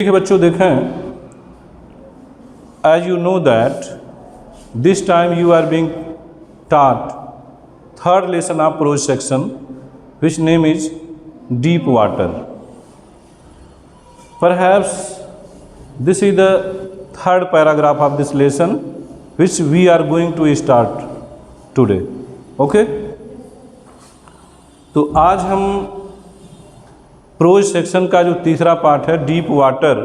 ठीक है बच्चों, देखें, as you know that this time you are being taught third lesson of prose section, which name is deep water. Perhaps this is the third paragraph of this lesson which we are going to start today. Okay? तो आज हम pros section का जो तीसरा part है deep water,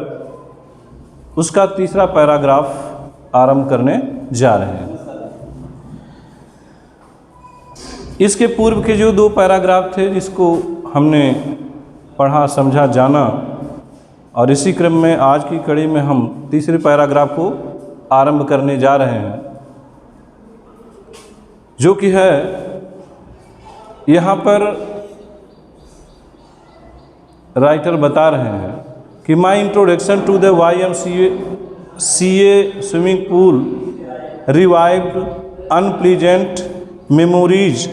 उसका तीसरा paragraph आरंभ करने जा रहे हैं। इसके पूर्व के जो दो पैराग्राफ थे जिसको हमने पढ़ा, समझा, जाना, और इसी क्रम में आज की कड़ी में हम तीसरे पैराग्राफ को आरंभ करने जा रहे हैं, जो कि है यहाँ पर राइटर बता रहे हैं कि my introduction to the YMCA swimming pool revived unpleasant memories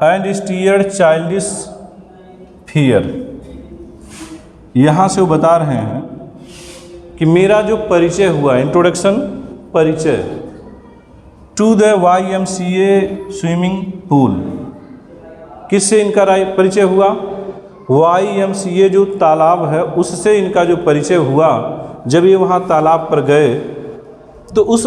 and stirred childish fear. यहाँ से वो बता रहे हैं कि मेरा जो परिचय हुआ, इंट्रोडक्शन, परिचय, to the YMCA swimming pool, किससे इनका परिचय हुआ? YMCA जो तालाब है उससे इनका जो परिचय हुआ। जब ये वहाँ तालाब पर गए तो उस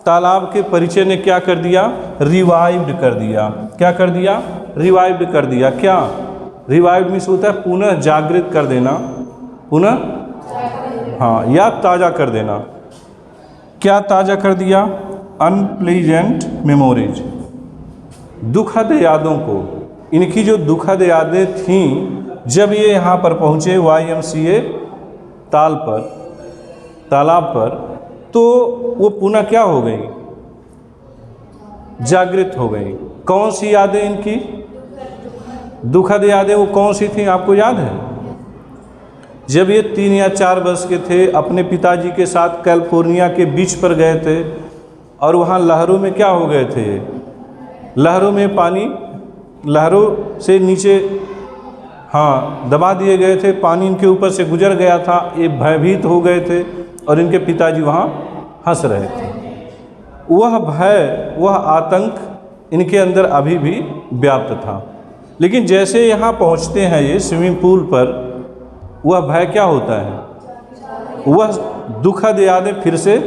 तालाब के परिचय ने क्या कर दिया? रिवाइव्ड कर दिया। क्या कर दिया? रिवाइव्ड कर दिया। क्या रिवाइव्ड मीन्स होता है पुनः जागृत कर देना, पुनः, हाँ, या ताज़ा कर देना। क्या ताज़ा कर दिया? अनप्लीजेंट मेमोरीज, दुखद यादों को। इनकी जो दुखद यादें थीं जब ये यहाँ पर पहुँचे YMCA तालाब पर, तो वो पुनः क्या हो गई? जागृत हो गई। कौन सी यादें इनकी? दुखद यादें। वो कौन सी थी आपको याद है? जब ये 3 या 4 वर्ष के थे, अपने पिताजी के साथ कैलिफोर्निया के बीच पर गए थे और वहाँ लहरों में क्या हो गए थे? लहरों में पानी, लहरों से नीचे, हाँ, दबा दिए गए थे, पानी इनके ऊपर से गुजर गया था। ये भयभीत हो गए थे और इनके पिताजी वहाँ हंस रहे थे। वह भय, वह आतंक इनके अंदर अभी भी व्याप्त था। लेकिन जैसे यहाँ पहुँचते हैं ये स्विमिंग पूल पर, वह भय क्या होता है? वह दुखद यादें फिर से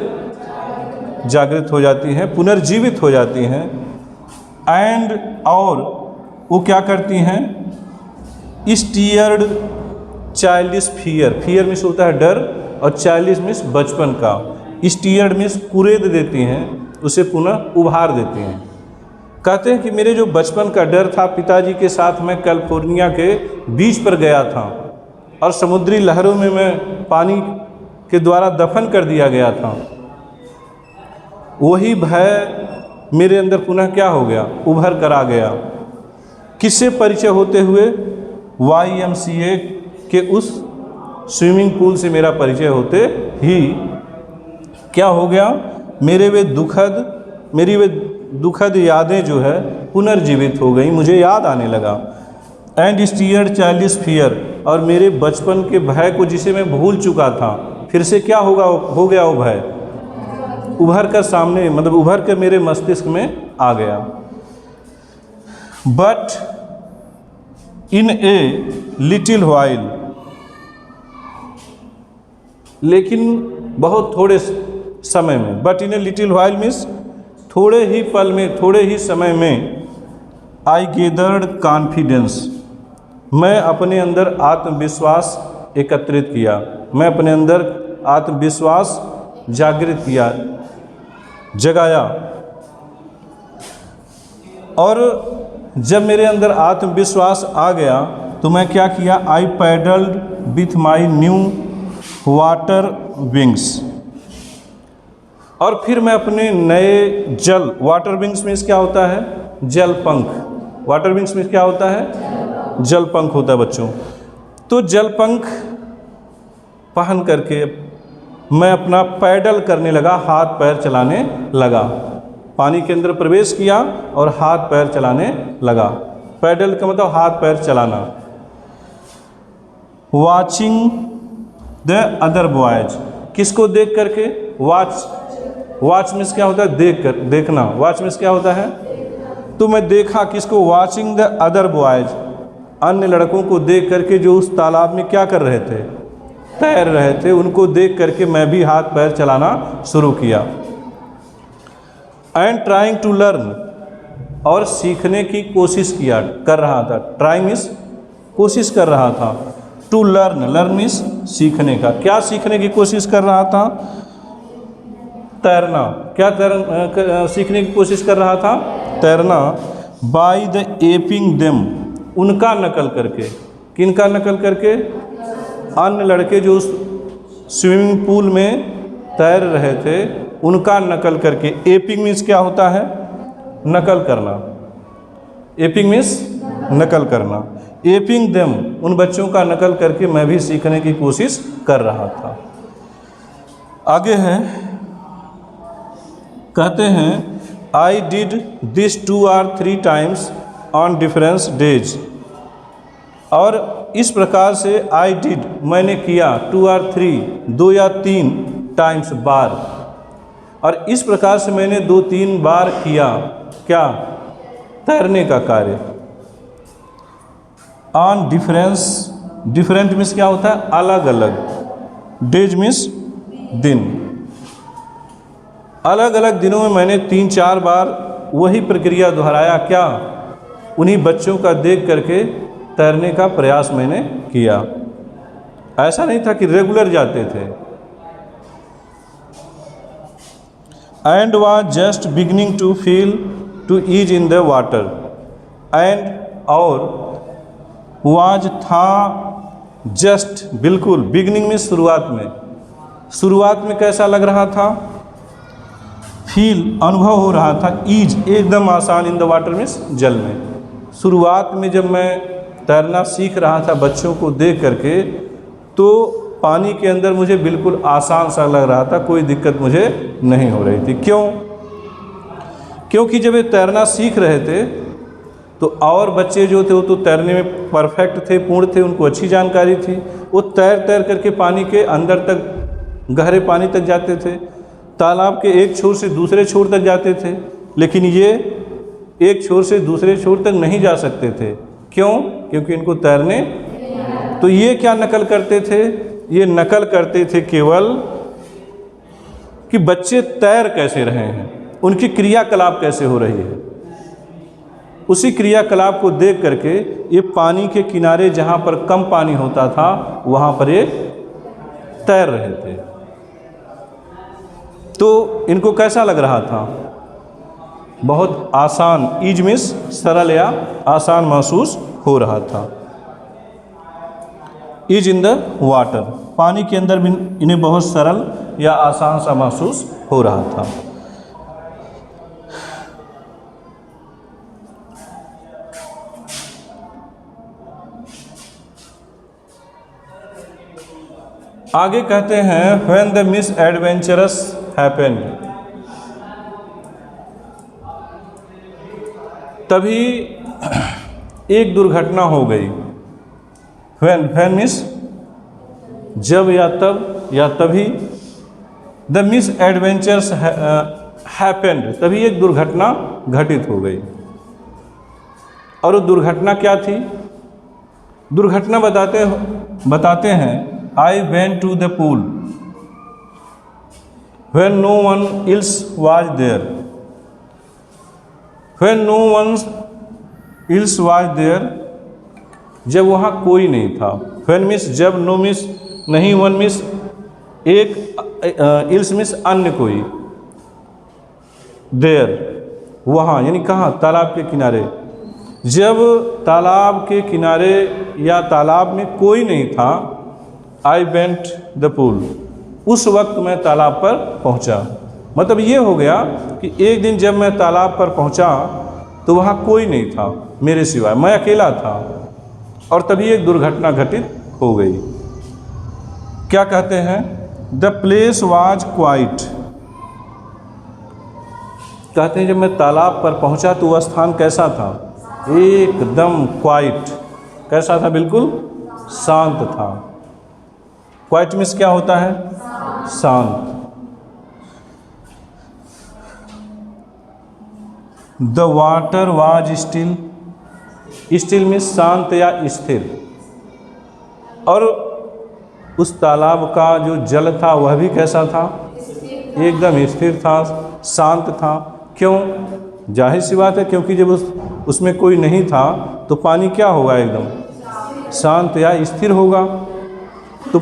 जागृत हो जाती हैं, पुनर्जीवित हो जाती हैं। एंड, और वो क्या करती हैं? Steered childish fear. Fear means होता है डर, और चाइल्डिश मीन्स बचपन का। स्टीयर्ड मीन्स कुरेद देती हैं, उसे पुनः उभार देती हैं। कहते हैं कि मेरे जो बचपन का डर था, पिताजी के साथ मैं कैलिफोर्निया के बीच पर गया था और समुद्री लहरों में मैं पानी के द्वारा दफन कर दिया गया था, वही भय मेरे अंदर पुनः क्या हो गया? उभर कर आ गया। किससे परिचय होते हुए? YMCA के उस स्विमिंग पूल से मेरा परिचय होते ही क्या हो गया? मेरी वे दुखद यादें जो है पुनर्जीवित हो गई, मुझे याद आने लगा। एंड स्टीयर्ड चाइल्डिश फियर, और मेरे बचपन के भय को जिसे मैं भूल चुका था, फिर से क्या हो गया? वो भय उभर कर सामने, मतलब उभर कर मेरे मस्तिष्क में आ गया। But in a little while, लेकिन बहुत थोड़े समय में। But in a little while means थोड़े ही पल में, थोड़े ही समय में। आई गेदर्ड कॉन्फिडेंस, मैं अपने अंदर आत्मविश्वास एकत्रित किया, मैं अपने अंदर आत्मविश्वास जागृत किया, जगाया। और जब मेरे अंदर आत्मविश्वास आ गया तो मैं क्या किया? I paddled with my new water wings, और फिर मैं अपने नए जल, वाटर विंग्स में क्या होता है? जल पंख। वाटर विंग्स में क्या होता है? जल पंख होता है बच्चों। तो जल पंख पहन करके मैं अपना पैडल करने लगा, हाथ पैर चलाने लगा। पानी के अंदर प्रवेश किया और हाथ पैर चलाने लगा। पैडल का मतलब हाथ पैर चलाना। वॉचिंग द अदर बॉयज, किसको देख करके? वॉच मीन्स क्या होता है? देख कर, देखना। वॉच मीन्स क्या होता है? तो मैं देखा किसको? वॉचिंग द अदर बॉयज, अन्य लड़कों को देख करके जो उस तालाब में क्या कर रहे थे? तैर रहे थे। उनको देख करके मैं भी हाथ पैर चलाना शुरू किया। एंड ट्राइंग टू लर्न, और सीखने की कोशिश किया, कर रहा था। ट्राइंग मीन्स कोशिश कर रहा था। टू लर्न, लर्न मीन्स सीखने का। क्या सीखने की कोशिश कर रहा था? तैरना। क्या सीखने की कोशिश कर रहा था? तैरना। बाय द एपिंग देम, उनका नकल करके। किनका नकल करके? अन्य लड़के जो उस स्विमिंग पूल में तैर रहे थे उनका नकल करके। एपिंग मीन्स क्या होता है? नकल करना। एपिंग मीन्स नकल करना। एपिंग देम, उन बच्चों का नकल करके मैं भी सीखने की कोशिश कर रहा था। आगे है, कहते हैं I did this 2 or 3 times on difference days, और इस प्रकार से आई डिड, मैंने किया, 2 or 3, 2 या 3 टाइम्स, बार, और इस प्रकार से मैंने 2-3 बार किया। क्या? तैरने का कार्य। ऑन डिफरेंस, डिफरेंट मीन्स क्या होता है? अलग अलग। डेज मीन्स दिन। अलग अलग दिनों में मैंने 3-4 बार वही प्रक्रिया दोहराया। क्या? उन्हीं बच्चों का देख करके तैरने का प्रयास मैंने किया। ऐसा नहीं था कि रेगुलर जाते थे। And was just beginning to feel to ease in the water, and, और, वाज था, जस्ट, बिल्कुल, बिगिनिंग में शुरुआत में। शुरुआत में कैसा लग रहा था? फील, अनुभव हो रहा था। ईज, एकदम आसान, इन द वाटर मीन्स जल में। शुरुआत में जब मैं तैरना सीख रहा था बच्चों को देख करके, तो पानी के अंदर मुझे बिल्कुल आसान सा लग रहा था, कोई दिक्कत मुझे नहीं हो रही थी। क्यों? क्योंकि जब ये तैरना सीख रहे थे तो और बच्चे जो थे वो तो तैरने में परफेक्ट थे, पूर्ण थे, उनको अच्छी जानकारी थी। वो तैर तैर करके पानी के अंदर तक, गहरे पानी तक जाते थे, तालाब के एक छोर से दूसरे छोर तक जाते थे। लेकिन ये एक छोर से दूसरे छोर तक नहीं जा सकते थे। क्यों? क्योंकि इनको तैरने। तो ये क्या नकल करते थे? ये नकल करते थे केवल कि बच्चे तैर कैसे रहे हैं, उनकी क्रियाकलाप कैसे हो रही है। उसी क्रियाकलाप को देख करके ये पानी के किनारे जहाँ पर कम पानी होता था वहाँ पर ये तैर रहे थे। तो इनको कैसा लग रहा था? बहुत आसान, ईज मीन्स सरल या आसान महसूस हो रहा था। ईज इन द वाटर, पानी के अंदर भी इन्हें बहुत सरल या आसान सा महसूस हो रहा था। आगे कहते हैं when the miss adventurous happened, तभी एक दुर्घटना हो गई। व्हेन मीन्स जब या तब या तभी, द मिस एडवेंचर्स हैपेंड, तभी एक दुर्घटना घटित हो गई। और वो दुर्घटना क्या थी? दुर्घटना बताते हैं I went to the pool when no one else was there, when no one else was there, जब वहाँ कोई नहीं था। व्हेन मीन्स जब, नो मीन्स नहीं, वन मीन्स एक, एल्स मीन्स अन्य कोई, देयर वहाँ, यानी कहाँ? तालाब के किनारे। जब तालाब के किनारे या तालाब में कोई नहीं था, आई वेंट द पूल, उस वक्त मैं तालाब पर पहुंचा। मतलब ये हो गया कि एक दिन जब मैं तालाब पर पहुंचा तो वहाँ कोई नहीं था मेरे सिवाय, मैं अकेला था, और तभी एक दुर्घटना घटित हो गई। क्या कहते हैं? द प्लेस वाज क्वाइट, कहते हैं जब मैं तालाब पर पहुंचा तो वह स्थान कैसा था? एकदम क्वाइट, कैसा था? बिल्कुल शांत था। क्वाइट मीन्स क्या होता है? शांत। The water was still, still means शांत या स्थिर। और उस तालाब का जो जल था वह भी कैसा था? एकदम स्थिर था, शांत था। क्यों? जाहिर सी बात है, क्योंकि जब उसमें कोई नहीं था तो पानी क्या होगा? एकदम शांत या स्थिर होगा। तो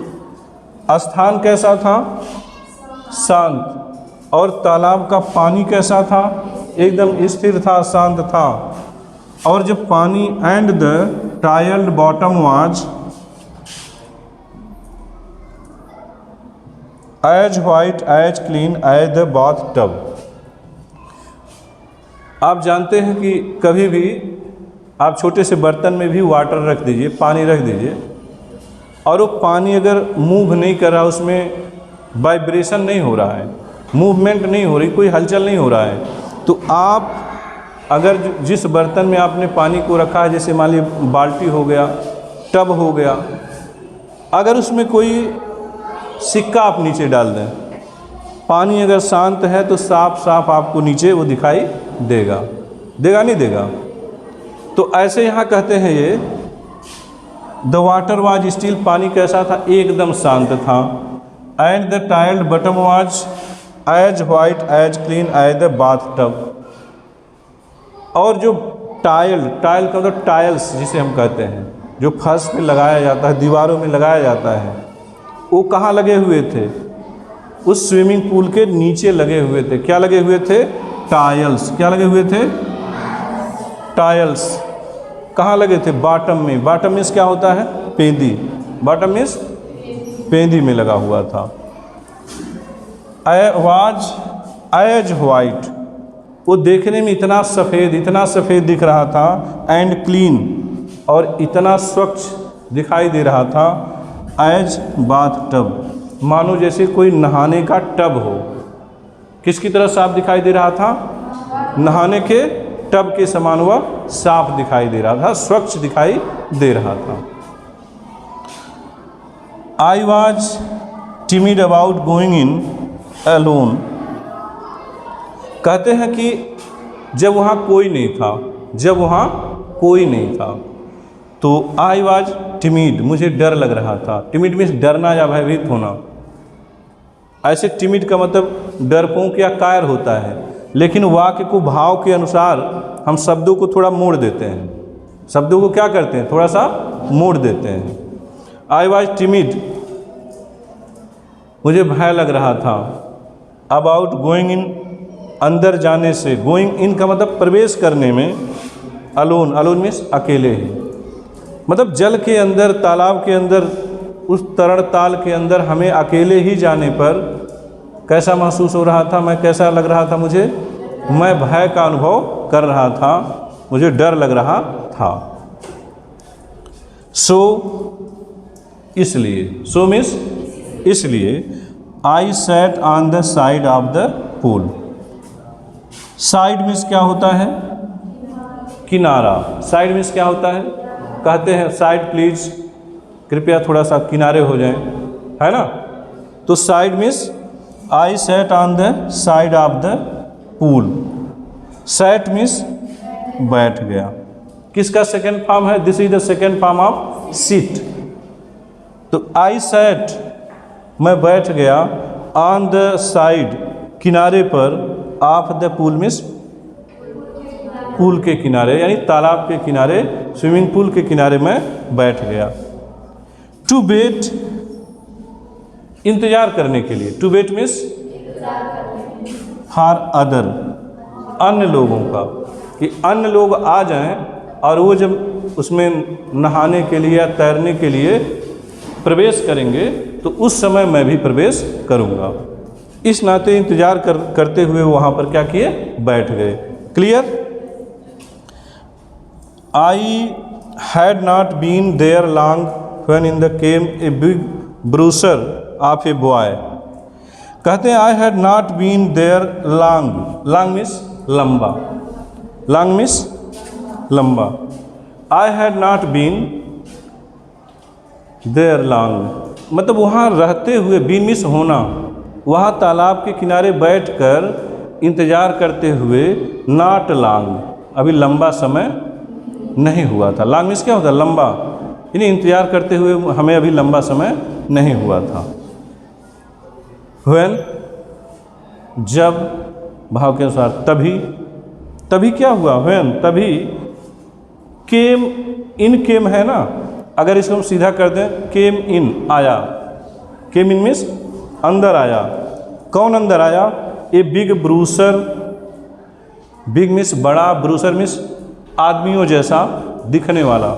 स्थान कैसा था? शांत। और तालाब का पानी कैसा था? एकदम स्थिर था, शांत था। और जब पानी and the tiled bottom was as white as clean as the bathtub. आप जानते हैं कि कभी भी आप छोटे से बर्तन में भी वाटर रख दीजिए, पानी रख दीजिए, और वो पानी अगर मूव नहीं कर रहा, उसमें वाइब्रेशन नहीं हो रहा है, मूवमेंट नहीं हो रही, कोई हलचल नहीं हो रहा है, तो आप अगर जिस बर्तन में आपने पानी को रखा है, जैसे मान लीजिए बाल्टी हो गया, टब हो गया, अगर उसमें कोई सिक्का आप नीचे डाल दें, पानी अगर शांत है तो साफ साफ आपको नीचे वो दिखाई देगा, देगा नहीं देगा? तो ऐसे यहाँ कहते हैं ये द वाटर वाज स्टिल, पानी कैसा था? एकदम शांत था। And the tiled bottom was as white as clean as the bathtub. और जो टाइल का मतलब टाइल्स जिसे हम कहते हैं, जो फर्श पे लगाया जाता है, दीवारों में लगाया जाता है, वो कहाँ लगे हुए थे? उस स्विमिंग पूल के नीचे लगे हुए थे। क्या लगे हुए थे? टाइल्स। क्या लगे हुए थे? टाइल्स। कहाँ लगे थे? बॉटम में। बॉटम मीन्स क्या होता है? पेंदी। बॉटम मीन्स पेंदी में लगा हुआ था। वाज एज वाइट, वो देखने में इतना सफ़ेद दिख रहा था। एंड क्लीन, और इतना स्वच्छ दिखाई दे रहा था। एज बाथ टब, मानो जैसे कोई नहाने का टब हो। किसकी तरह साफ दिखाई दे रहा था? नहाने के टब के समान वह साफ दिखाई दे रहा था, स्वच्छ दिखाई दे रहा था। I was timid about going in alone. कहते हैं कि जब वहाँ कोई नहीं था, तो आई वॉज टिमिड, मुझे डर लग रहा था। टिमिड मीन्स डरना या भयभीत होना। ऐसे टिमिड का मतलब डरपोक या कायर होता है, लेकिन वाक्य को भाव के अनुसार हम शब्दों को थोड़ा मोड़ देते हैं। शब्दों को क्या करते हैं? थोड़ा सा मोड़ देते हैं। आई वॉज टिमिड, मुझे भय लग रहा था। अबाउट गोइंग इन, अंदर जाने से। गोइंग इन का मतलब प्रवेश करने में। अलोन मीन्स अकेले ही, मतलब जल के अंदर, तालाब के अंदर, उस तरण ताल के अंदर हमें अकेले ही जाने पर कैसा महसूस हो रहा था? कैसा लग रहा था मुझे? मैं भय का अनुभव कर रहा था, मुझे डर लग रहा था। सो मीन्स इसलिए। आई sat on the side of the pool. Side means क्या होता है? किनारा। साइड मीन्स क्या होता है? कहते हैं साइड प्लीज, कृपया थोड़ा सा किनारे हो जाएं, है ना? तो side means I sat on the side of the pool. Sat means बैठ गया। किसका सेकेंड फॉर्म है? This is the second form of sit. तो आई सैट, मैं बैठ गया, ऑन द साइड, किनारे पर, of the pool means pool के किनारे, यानी तालाब के किनारे, स्विमिंग पूल के किनारे मैं बैठ गया। टू वेट, इंतजार करने के लिए। To wait means for other, अन्य लोगों का, कि अन्य लोग आ जाएं और वो जब उसमें नहाने के लिए या तैरने के लिए प्रवेश करेंगे तो उस समय मैं भी प्रवेश करूंगा। इस नाते इंतजार करते हुए वहाँ पर क्या किए? बैठ गए। Clear? I had not been there long when in the came a big bruiser of a boy. कहते हैं I had not been there long. Long means लंबा। लॉन्ग मीन्स लंबा। I had not been, there long, मतलब वहाँ रहते हुए, been miss होना, वहाँ तालाब के किनारे बैठकर इंतज़ार करते हुए, नॉट लॉन्ग, अभी लंबा समय नहीं हुआ था। लॉन्ग मिस क्या होता है? लंबा, यानी इंतज़ार करते हुए हमें अभी लंबा समय नहीं हुआ था। व्हेन, जब, भाव के अनुसार तभी, तभी क्या हुआ? व्हेन, तभी, केम इन, केम है ना, अगर इसको हम सीधा कर दें, केम इन, आया, केम इन मीन्स अंदर आया। कौन अंदर आया? ए बिग ब्रूसर, बिग मीन्स बड़ा, ब्रूसर मीन्स आदमियों जैसा दिखने वाला,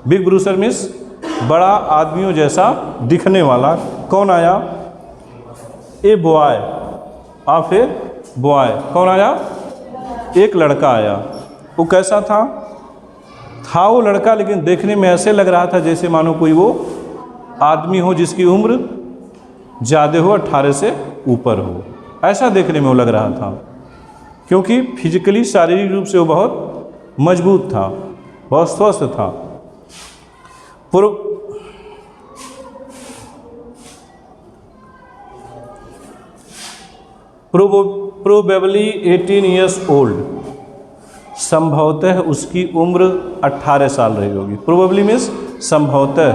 बिग ब्रूसर मीन्स बड़ा आदमियों जैसा दिखने वाला। कौन आया? A boy, of a boy, कौन आया? एक लड़का आया। वो कैसा था? था वो लड़का, लेकिन देखने में ऐसे लग रहा था जैसे मानो कोई वो आदमी हो जिसकी उम्र ज़्यादा हो, 18 से ऊपर हो, ऐसा देखने में वो लग रहा था, क्योंकि फिजिकली, शारीरिक रूप से वो बहुत मजबूत था, बहुत स्वस्थ था। प्रोबेबली 18 ईयर्स ओल्ड, संभवतः उसकी उम्र 18 साल रही होगी। प्रोबेबली मीन्स संभवतः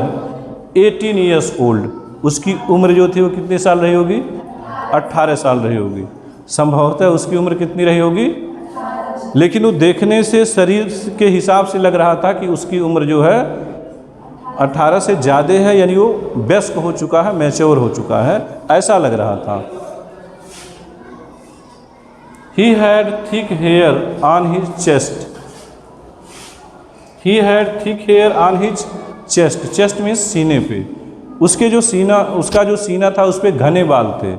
18 ईयर्स ओल्ड, उसकी उम्र जो थी वो कितने साल रही होगी? 18 साल रही होगी। संभवतः उसकी उम्र कितनी रही होगी? लेकिन वो देखने से, शरीर के हिसाब से लग रहा था कि उसकी उम्र जो है 18 से ज़्यादा है, यानी वो वयस्क हो चुका है, मैच्योर हो चुका है, ऐसा लग रहा था। He had thick hair on his chest. He had thick hair on his chest. Chest means सीने पे, उसके जो सीना, उसका जो सीना था उस पर घने बाल थे,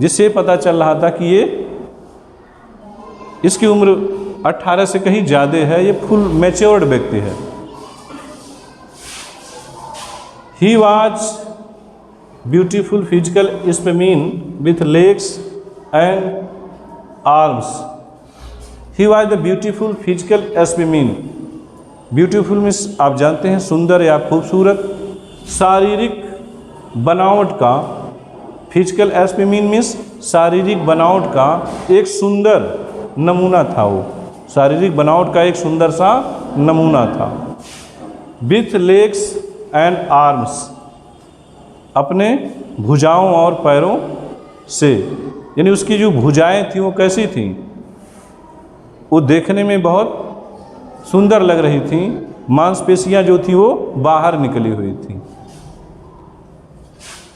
जिससे पता चल रहा था कि ये, इसकी उम्र 18 से कहीं ज़्यादा है, ये फुल मैच्योर्ड व्यक्ति है। He was beautiful physical specimen with legs and arms. He was the beautiful physical specimen. Beautiful means आप जानते हैं सुंदर या खूबसूरत, शारीरिक बनावट का, फिजिकल स्पेसिमेन मीन्स शारीरिक बनावट का एक सुंदर नमूना था। वो शारीरिक बनावट का एक सुंदर सा नमूना था। विथ लेग्स एंड आर्म्स, अपने भुजाओं और पैरों से, यानी उसकी जो भुजाएं थी वो कैसी थी? वो देखने में बहुत सुंदर लग रही थी, मांसपेशियां जो थी वो बाहर निकली हुई थी।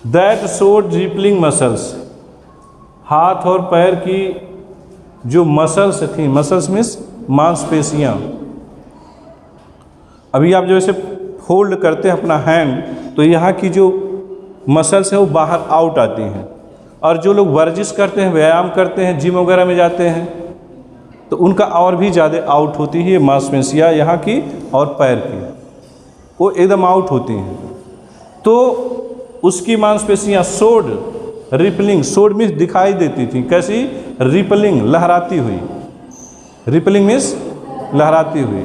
दैट शोड रिपलिंग मसल्स, हाथ और पैर की जो मसल्स थी, मसल्स मीन्स मांसपेशियां, अभी आप जो ऐसे फोल्ड करते हैं अपना हैंड, तो यहाँ की जो मसल्स है वो बाहर आउट आती हैं, और जो लोग वर्जिश करते हैं, व्यायाम करते हैं, जिम वगैरह में जाते हैं, तो उनका और भी ज़्यादा आउट होती है मांसपेशियाँ यहाँ की और पैर की, वो एकदम आउट होती हैं। तो उसकी मांसपेशियाँ शोड रिपलिंग, शोड मीन्स दिखाई देती थी, कैसी? रिपलिंग, लहराती हुई, रिपलिंग मीन्स लहराती हुई।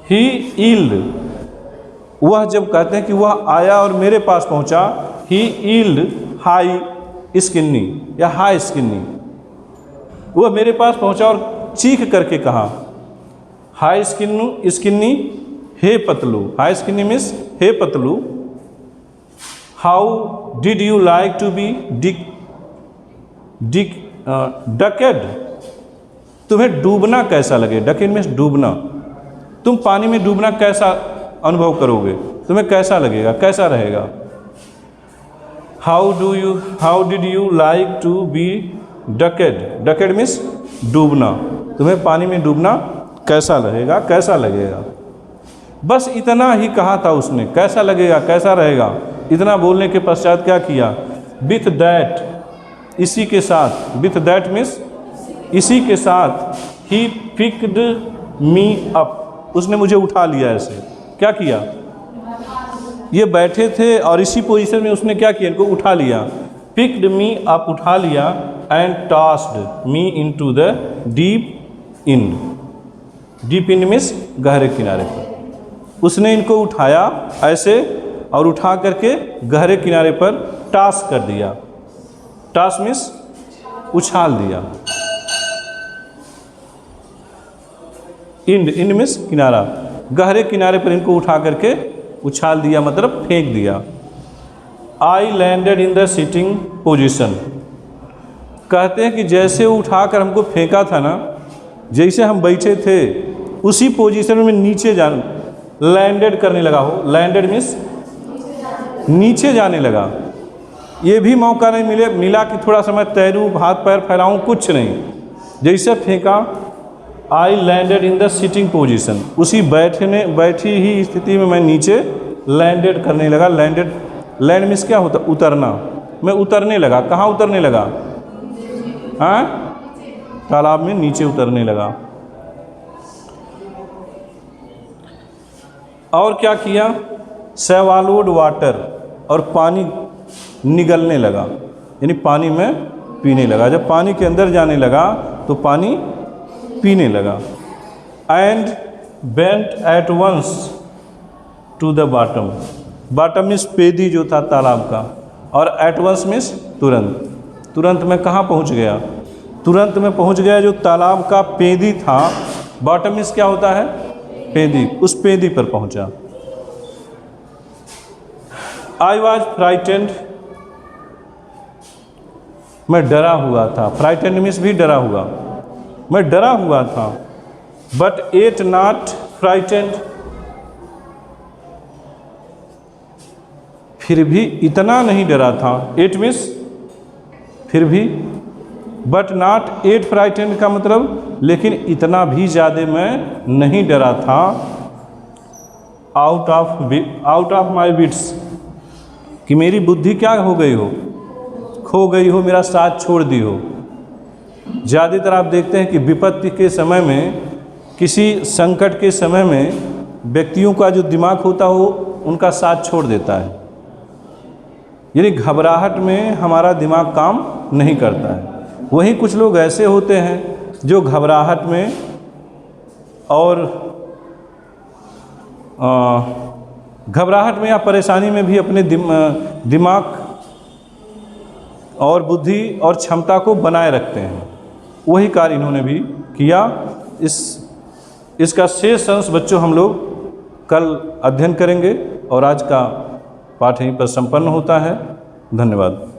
ही ईल्ड, वह जब कहते हैं कि वह आया और मेरे पास पहुंचा, ही ईल्ड हाई स्किन्नी या हाई स्किन्नी, वह मेरे पास पहुंचा और चीख करके कहा, हाई स्किन्नी, हे पतलू, हाई स्किन्नी मीन्स हे पतलू, how did you like to be ducked, तुम्हें डूबना कैसा लगे? डकेड मीन्स डूबना, तुम पानी में डूबना कैसा अनुभव करोगे, तुम्हें कैसा लगेगा, कैसा रहेगा? How did you like to be ducked, ducked means डूबना, तुम्हें पानी में डूबना कैसा लगेगा, कैसा लगेगा? बस इतना ही कहा था उसने, कैसा लगेगा, कैसा रहेगा, इतना बोलने के पश्चात क्या किया? विथ दैट, इसी के साथ, विथ दैट मीन्स इसी के साथ, ही पिक्ड मी अप, उसने मुझे उठा लिया। ऐसे क्या किया? ये बैठे थे और इसी पोजीशन में उसने क्या किया? इनको उठा लिया। पिक्ड मी अप, उठा लिया, and tossed me into the deep end, deep end means गहरे किनारे पर, उसने इनको उठाया ऐसे और उठा करके गहरे किनारे पर टॉस कर दिया। टॉस मीन्स उछाल दिया। इंड मीन्स किनारा, गहरे किनारे पर इनको उठा करके उछाल दिया मतलब फेंक दिया। I landed in the sitting position, कहते हैं कि जैसे वो उठाकर हमको फेंका था ना, जैसे हम बैठे थे उसी पोजीशन में नीचे लैंडेड करने लगा हो। लैंडेड मीन्स नीचे जाने लगा। ये भी मौका नहीं मिला कि थोड़ा समय तैरूं, हाथ पैर फैलाऊं, कुछ नहीं। जैसे फेंका, I landed in the sitting position, उसी बैठी ही स्थिति में मैं नीचे लैंडेड करने लगा। लैंड मीन्स क्या होता? उतरना। मैं उतरने लगा। कहाँ उतरने लगा? हाँ, तालाब में नीचे उतरने लगा। और क्या किया? सैवालोड वाटर, और पानी निगलने लगा, यानी पानी में पीने लगा। जब पानी के अंदर जाने लगा तो पानी पीने लगा। And went at once to the bottom, bottom means पेदी जो था तालाब का, और एट वंस मीन्स तुरंत। तुरंत में कहाँ पहुँच गया? तुरंत में पहुँच गया जो तालाब का पेदी था। बॉटम मीन्स क्या होता है? पेदी, उस पेदी पर पहुँचा। आई वॉज फ्राइटेंड, मैं डरा हुआ था। फ्राइटेंड मीन्स भी डरा हुआ, मैं डरा हुआ था। बट एट नॉट फ्राइटेंड, फिर भी इतना नहीं डरा था। एट मीन्स फिर भी, बट नॉट एट फ्राइटेंड का मतलब लेकिन इतना भी ज़्यादा मैं नहीं डरा था। आउट ऑफ माई विट्स, कि मेरी बुद्धि क्या हो गई हो? खो गई हो, मेरा साथ छोड़ दी हो। ज़्यादातर आप देखते हैं कि विपत्ति के समय में, किसी संकट के समय में व्यक्तियों का जो दिमाग होता हो उनका साथ छोड़ देता है, यानी घबराहट में हमारा दिमाग काम नहीं करता है। वहीं कुछ लोग ऐसे होते हैं जो घबराहट में या परेशानी में भी अपने दिमाग और बुद्धि और क्षमता को बनाए रखते हैं। वही कार्य इन्होंने भी किया। इसका शेष अंश बच्चों हम लोग कल अध्ययन करेंगे, और आज का पाठ यहीं पर संपन्न होता है। धन्यवाद।